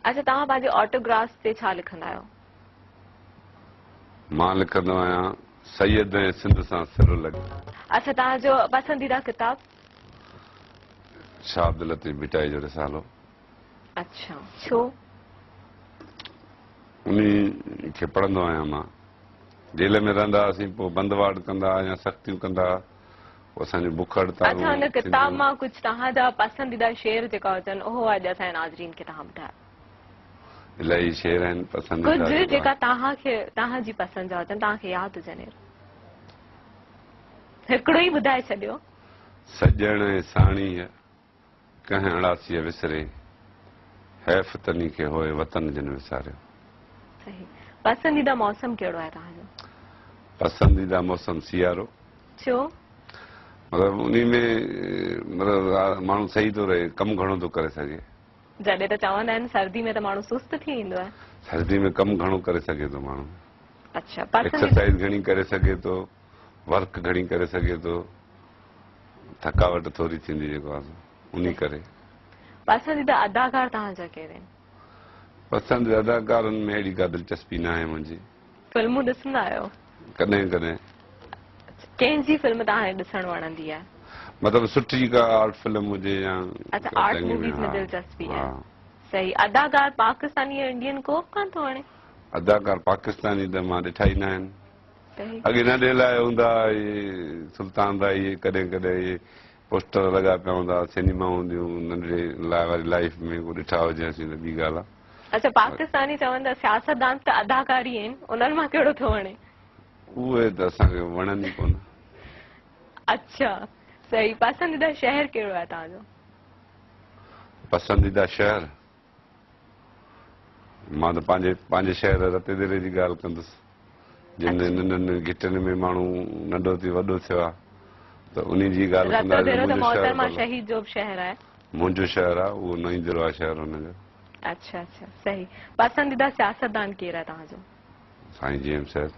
अच्छा, तव्हां पंहिंजे ऑटोग्राफ्स ते छा लिखंदा आहियो? मां लिखंदो आहियां सैयद ऐं सिंध सां सिर लॻ। अच्छा, तव्हांजो पसंदीदा किताब? शाह अब्दुल लतीफ़ भिटाई जो रिसालो। अच्छा, छो? उन्ही खे पढ़ंदो आहियां मां। जेल में रहंदा हुआसीं, पोइ बंदवाड़ कंदा या सख़्तियूं कंदा, पोइ असांजी बुख हड़तालूं अच्छा, हुन किताब थींदियूं। मां कुझु तव्हांजा पसंदीदा शेर जेका हुजनि उहो अॼु असांजे नाज़रीन खे तव्हां ॿुधायो। इलाही शेर आहिनि पसंदीदा कुझु जेका। जेका तव्हांजी पसंदि जा हुजनि, तव्हांखे यादि हुजनि। हिकिड़ो ई ॿुधाए छॾियो। सॼण ऐं साणीअ कंहिं अड़ासीअ विसरे, हैफ़ तनी खे होए वतन जिन विसारियो। सही। पसंदीदा मौसम कहिड़ो आहे तव्हांजो? पसंदीदा मौसम सियारो। छो? मतिलबु उन में मतिलबु माण्हू सही थो रहे, कमु घणो थो करे सघे। जॾहिं त चवंदा आहिनि सर्दी में त माण्हू सुस्त थी ईंदो आहे। सर्दी में कमु घणो करे सघे थो माण्हू। अच्छा, पसंदीदा एक्सरसाइज घणी करे सघे थो, वर्क घणी करे सघे थो, थकावट थोरी थींदी जेको आहे उन करे। पसंदीदा अदाकार तव्हांजा कहिड़ा आहिनि? पसंदि अदाकारनि में अहिड़ी का दिलचस्पी न आहे मुंहिंजी। फिल्मूं ॾिसंदा आहियो? कॾहिं कॾहिं। कंहिंजी फिल्म तव्हांखे ॾिसणु वणंदी आहे? मतिलबु सुठी का आर्ट फिल्म हुजे या अच्छा, आर्ट चङी में। मूवीज में हा दिलचस्पी हा। है। सही। अदाकार पाकिस्तानी या इंडियन को कान थो वणे? अदाकार पाकिस्तानी त मां ॾिठा ई न आहिनि। सही। अॻे नंढे लाइ हूंदा इहे सुल्तान राई, इहे कॾहिं कॾहिं इहे पोस्टर लॻा पिया हूंदा, सिनेमा हूंदियूं नंढे लाइ वारी लाइफ में को ॾिठा हुजेसीं त ॿी ॻाल्हि आहे। अच्छा, पाकिस्तानी चवंदा सियासतदान त अदाकारी आहिनि, उन्हनि मां कहिड़ो थो वणे? उहे त असांखे वणनि ई कोन। अच्छा, सही। पसंदीदा शहर कहिड़ो आहे तव्हांजो? पसंदीदा शहर मां त पंहिंजे शहर रतेदेरे जी ॻाल्हि कंदुसि, जिन नंढनि घिटनि में माण्हू नंढो थी वॾो थियो आहे, त उन जी ॻाल्हि कंदासीं। रतोदेरो त मुंहिंजो शहर मोहतरमा शहीद जो बि शहर आहे। मुंहिंजो शहर आहे उहो नई दिलवा शहर हुनजो। अच्छा अच्छा, सही। पसंदीदा सियासतदान केरु आहे तव्हांजो? साईं जेम साहिब।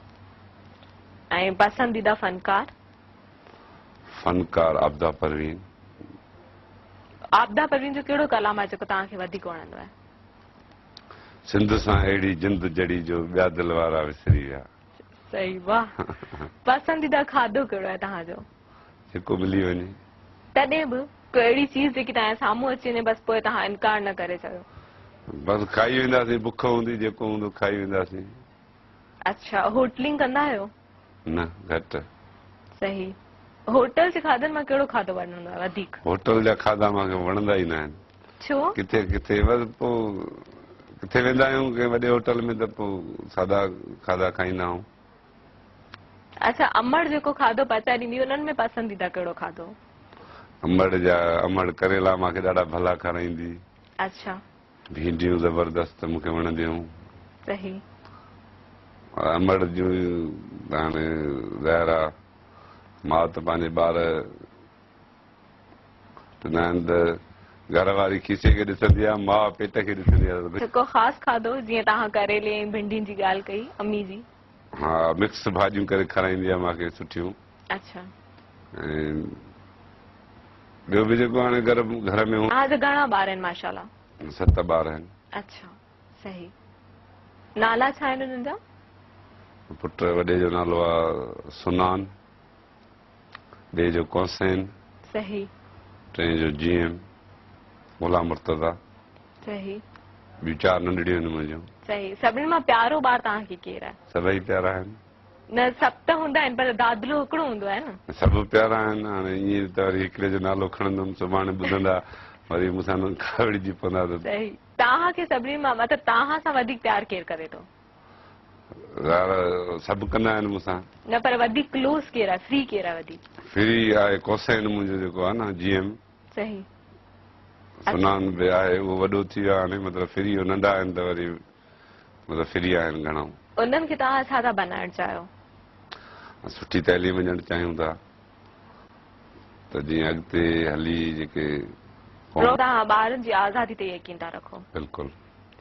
ऐं पसंदीदा फनकार? फनकार आबदा परवीन। आबदा परवीन जो कहिड़ो कलाम आहे जेको तव्हांखे वधीक वणंदो आहे? सिंध सां अहिड़ी जिंद जड़ी जो ॿिया दिल वारा विसरी विया। सही, वाह। पसंदीदा खाधो कहिड़ो आहे तव्हांजो? जेको मिली वञे। तॾहिं बि कोई अहिड़ी चीज़ जेकी तव्हांजे साम्हूं अची वञे, बसि पोइ तव्हां इनकार न करे सघो? बसि खाई वेंदासीं, बुख हूंदी जेको हूंदो खाई वेंदासीं। अच्छा, होटलिंग कंदा आहियो? न, घटि। सही। होटल जे खाधनि मां कहिड़ो खाधो वणंदो आहे वधीक? होटल जा खाधा मूंखे वणंदा ई न आहिनि। छो? किथे किथे बसि पोइ किथे वेंदा आहियूं कंहिं वॾे होटल में त पोइ सादा खाधा खाईंदा आहियूं। अच्छा, अमड़ जेको खाधो पचाए ॾींदी, उन्हनि में पसंदीदा कहिड़ो खाधो? अमड़ करेला मूंखे ॾाढा भला खाराईंदी। अच्छा। भिंडियूं ज़बरदस्त मूंखे वणंदियूं। सही। अमड़ जूं हाणे ज़ाहिर आहे मां त पंहिंजे ॿार चवंदा आहिनि त घर वारी खीसे खे ॾिसंदी आहे, माउ पेट खे ॾिसंदी आहे। को ख़ासि खाधो जीअं तव्हां करेले ऐं भिंडियुनि जी ॻाल्हि कई, अम्मी जी? हा, मिक्स भाॼियूं करे खाराईंदी आहे मूंखे सुठियूं। अच्छा। ऐं ॿियो बि जेको हाणे घर में तव्हांजा घणा ॿार आहिनि माशाल्लाह? 7 ॿार आहिनि। अच्छा, सही। नाला छा आहिनि हुननि जा? पुट वॾे जो नालो आहे सुनान, ॿिए जो कौसैन, सही। टे जो जीएम गुलाम मुर्तज़ा। सही। ॿियूं 4 नंढड़ियूं आहिनि मुंहिंजूं। सही। सभिनी मां प्यारो ॿारु तव्हांखे केरु आहे? सभई प्यारा आहिनि। न, सभु त हूंदा आहिनि पर दादलो हिकिड़ो हूंदो आहे न? सभु प्यारा आहिनि। हाणे ईअं त वरी हिकिड़े जो नालो खणंदुमि, सुभाणे ॿुधंदा वरी मूंसां खाविड़िजी पवंदा त। सही। तव्हांखे सभिनी मां मतिलबु तव्हां सां वधीक प्यारु केरु करे थो? सभु कंदा आहिनि मूंसां। न, पर वधीक क्लोज़ केरु आहे? फ्री केरु आहे वधीक? फ्री आहे कौसैन मुंहिंजो जेको आहे न जीएम। सही। सुनान बि आहे, उहो वॾो थी वियो आहे हाणे, मतिलबु फ्री हो नंढा आहिनि त वरी मतिलबु फ्री आहिनि घणा। उन्हनि खे तव्हां छा था बनाइणु चाहियो? सुठी तइलीम ॾियणु चाहियूं था त जीअं अॻिते हली जेके तव्हां ॿारनि जी आज़ादी ते यकीन था रखो? बिल्कुलु।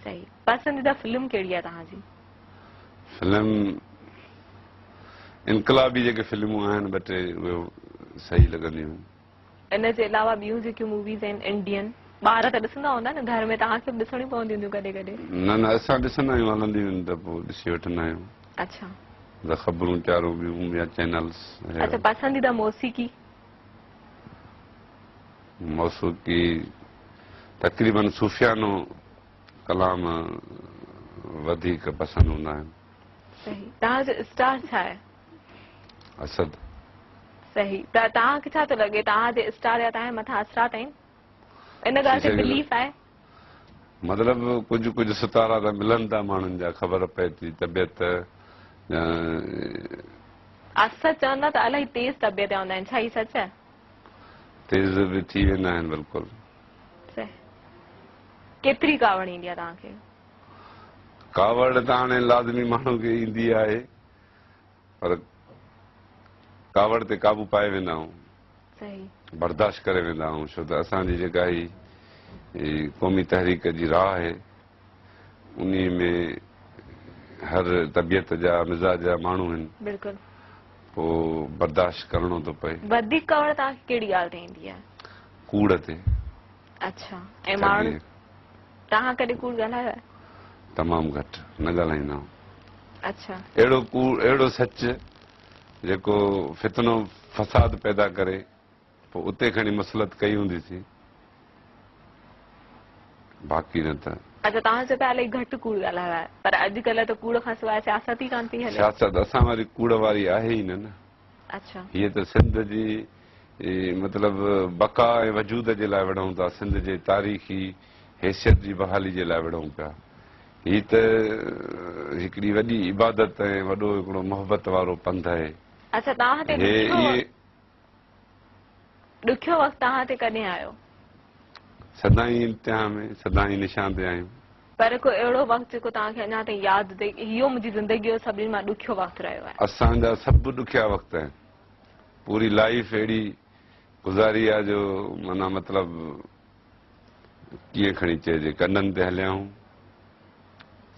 सही। पसंदीदा फिल्म कहिड़ी आहे तव्हांजी? फिल्म इनकलाबी जेके फिल्मूं आहिनि ॿ टे उहे सही लॻंदियूं। इन जे अलावा ॿियूं जेकियूं मूवीज़ आहिनि इंडियन? ॿार त ॾिसंदा हूंदा न घर में, तव्हांखे बि ॾिसणी पवंदी हूंदियूं कॾहिं कॾहिं। न न असां ॾिसंदा आहियूं, हलंदियूं आहिनि त पोइ ॾिसी वठंदा आहियूं। अच्छा त ख़बरूं चारूं ॿियूं या चैनल्स। अच्छा, पसंदीदा मौसीकी? मौसीकी तक़रीबन सूफ़ियानो कलाम वधीक पसंदि हूंदा आहिनि। सही। तव्हांजो स्टार छा आहे? असद। सही। त तव्हांखे छा थो लॻे तव्हांजे स्टार या तव्हांजे मथां असरात आहिनि? इन ॻाल्हि ते बिलीफ आहे? मतिलबु कुझु कुझु सितारा त मिलनि था माण्हुनि जा, ख़बर पए थी तबियत। असद चवंदा त इलाही तेज़ तबियत जा हूंदा आहिनि, छा ही सच आहे? तेज़ बि थी वेंदा आहिनि बिल्कुलु। सही। केतिरी कावड़ ईंदी आहे तव्हांखे? कावड़ त हाणे लाज़मी माण्हू खे ईंदी आहे, पर कावड़ ते क़ाबू पाए वेंदा आहियूं। सही। बर्दाश्त करे वेंदा आहियूं, छो त असांजी जेका ही क़ौमी तहरीक जी राह आहे, उन में हर तबियत जा मिज़ाज जा माण्हू आहिनि। बिल्कुलु। पोइ बर्दाश्त करणो थो पए। वधीक कावड़ तव्हांखे कहिड़ी ॻाल्हि ते ईंदी आहे? कूड़ ते। अच्छा। ऐं माण्हू, तव्हां कॾहिं कूड़ ॻाल्हायो आहे? तमामु घटि, न ॻाल्हाईंदा आहियूं। अच्छा। अहिड़ो कूड़, अहिड़ो सच जेको फितनो फसाद पैदा करे, पोइ उते खणी मसलत कई हूंदीसीं, बाक़ी न त। अच्छा, तव्हां चओ था इलाही घटि कूड़ ॻाल्हायो आहे, पर अॼुकल्ह त कूड़ खां सवाइ सियासत ई कान थी हले। सियासत असां वारी कूड़ वारी आहे ई न। अच्छा। हीअ त सिंध जी मतिलबु बका ऐं वजूद जे लाइ विढ़ूं था, सिंध जे तारीख़ी हैसियत जी बहाली जे लाइ विढ़ूं पिया। हीअ त हिकिड़ी वॾी इबादत ऐं वॾो हिकिड़ो मोहबत वारो पंध आहे। अच्छा, तव्हां ते ॾुखियो वक़्तु तव्हां ते कॾहिं आयो? सदाईं इम्तिहान में, सदाईं निशान ते आहियूं। पर को अहिड़ो वक़्तु जेको तव्हांखे अञा ताईं यादि अथई, इहो मुंहिंजी ज़िंदगीअ जो सभिनी मां ॾुखियो वक़्तु रहियो आहे? असांजा सभु ॾुखिया वक़्त आहिनि। पूरी लाइफ अहिड़ी गुज़ारी आहे जो माना मतिलबु कीअं खणी चइजे, कननि ते हलियाऊं,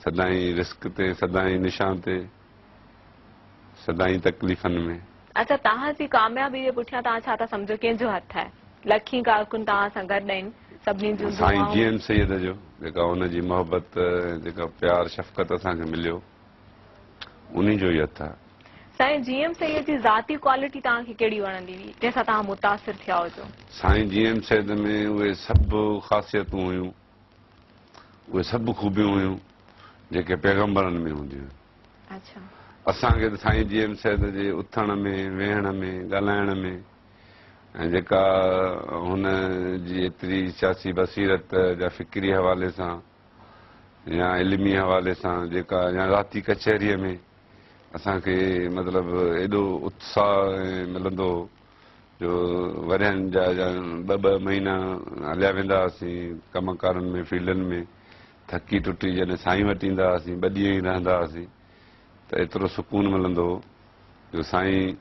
सदाईं रिस्क ते, सदाईं निशान ते, सदाईं तकलीफ़नि में। अच्छा, तव्हांजी कामयाबी जे पुठियां तव्हां छा था सम्झो, कंहिंजो हथु आहे? लखी कारकुन तव्हां सां गॾु आहिनि, सभिनी जूं साईं जीएम सैयद जो, जेका हुनजी मोहबत, जेका प्यार शफ़क़त असांखे मिलियो, उन जो ई हथु आहे। साईं जीएम सैयद जी ज़ाती क्वालिटी तव्हांखे कहिड़ी वणंदी हुई, जंहिंसां तव्हां मुतासिर थिया हुजो? साईं जीएम सैयद में उहे सभु ख़ासियतूं हुयूं, उहे सभु खूबियूं हुयूं जेके पैगम्बरनि में हूंदियूं। अच्छा। असांखे त साईं जीएम सैयद जे उथण में, वेहण में, ॻाल्हाइण में, ऐं जेका हुन जी एतिरी सियासी बसीरत या फ़िक्री हवाले सां या इल्मी हवाले सां, जेका या राती कचहरीअ में असांखे मतिलबु एॾो उत्साह मिलंदो हो जो वरियनि जा ॿ महीना हलिया वेंदा हुआसीं कमकारनि में, फील्डनि में, थकी टुटी जॾहिं साईं वटि ईंदा हुआसीं, 2 ॾींहं ई रहंदा हुआसीं, त एतिरो सुकून मिलंदो हो जो साईं।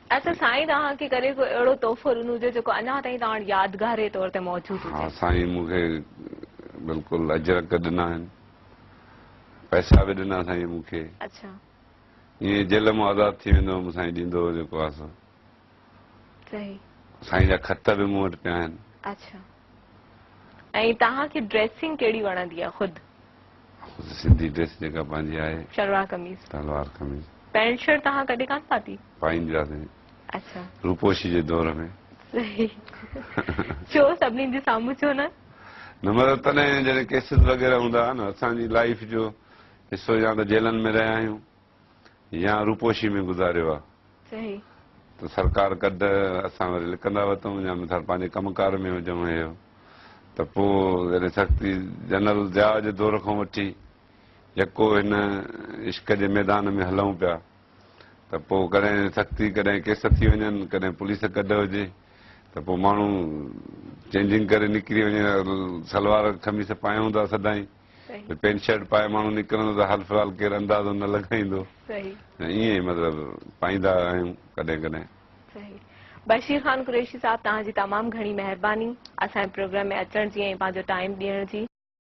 अच्छा, साईं तव्हांखे करे को अहिड़ो तोहफ़ो ॾिनो हुजे जेको अञा ताईं तव्हां वटि यादगार जे तौर ते मौजूदु हुजे? हा, साईं मूंखे बिल्कुलु अजरक ॾिना आहिनि, पैसा बि ॾिना साईं मूंखे। अच्छा। ईअं जेल मां आज़ादु थी वेंदो हुउमि, साईं ॾींदो हो जेको आहे सो। सही। साईं जा ख़त बि मूं वटि पिया आहिनि। अच्छा। ऐं तव्हांखे ड्रेसिंग कहिड़ी वणंदी आहे ख़ुदि? सिंधी ड्रेस जेका पंहिंजी आहे, शलवार कमीज़। सलवार कमीज़। पैंट शर्ट तव्हां कॾहिं कान पाती? पाईंदासीं। अच्छा। रूपोशी जे दौर में। सही। छो सभिनी जे साम्हूं छो न? न मतिलबु तॾहिं जॾहिं केसिस वग़ैरह हूंदा हुआ न, असांजी लाइफ जो हिसो या त जेलनि में रहिया आहियूं या रूपोशी में गुज़ारियो आहे। सही। त सरकार कढ, असां वरी लिकंदा वठूं, या मिसाल पंहिंजे कमकार में हुजूं इहो, त पोइ जॾहिं सख़्ती जनरल ज़िया जे दौर खां वठी यको हिन इश्क जे मैदान में हलूं पिया, त पोइ कॾहिं सख़्ती, कॾहिं केस थी वञनि, कॾहिं पुलिस कढ हुजे, त पोइ माण्हू चेंजिंग करे निकिरी वञे, सलवार कमीस पायूं था सदाईं, पैंट शर्ट पाए माण्हू निकिरंदो त हाल फ़िलहाल केरु अंदाज़ो न लॻाईंदो। ईअं ई मतिलबु पाईंदा आहियूं कॾहिं कॾहिं। सही। बशीर ख़ान कुरैशी साहब, तव्हांजी तमामु घणी महिरबानी असांजे प्रोग्राम में अचण जी ऐं पंहिंजो टाइम ॾियण जी।